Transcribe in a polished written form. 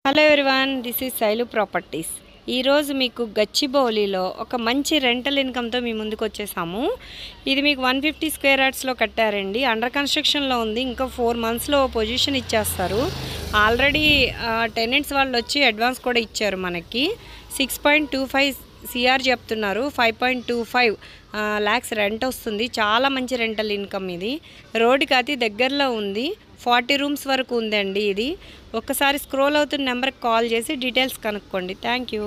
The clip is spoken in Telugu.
Hello everyone, this is Shailu properties. ఈరోజు మీకు గచ్చిబౌలిలో ఒక మంచి రెంటల్ ఇన్కమ్తో మీ ముందుకు వచ్చేసాము. ఇది మీకు 150 స్క్వేర్ యార్డ్స్లో కట్టారండి. అండర్ కన్స్ట్రక్షన్లో ఉంది. ఇంకా 4 మంత్స్లో పొజిషన్ ఇచ్చేస్తారు. ఆల్రెడీ టెనెంట్స్ వాళ్ళు వచ్చి అడ్వాన్స్ కూడా ఇచ్చారు. మనకి 6.25 CR చెప్తున్నారు. 5.25 lakhs రెంట్ వస్తుంది. చాలా మంచి రెంటల్ ఇన్కమ్ ఇది. రోడ్డుకి అతి దగ్గరలో ఉంది. 40 రూమ్స్ వరకు ఉందండి ఇది. ఒక్కసారి స్క్రోల్ అవుతున్న నెంబర్కి కాల్ చేసి డీటెయిల్స్ కనుక్కోండి. Thank you.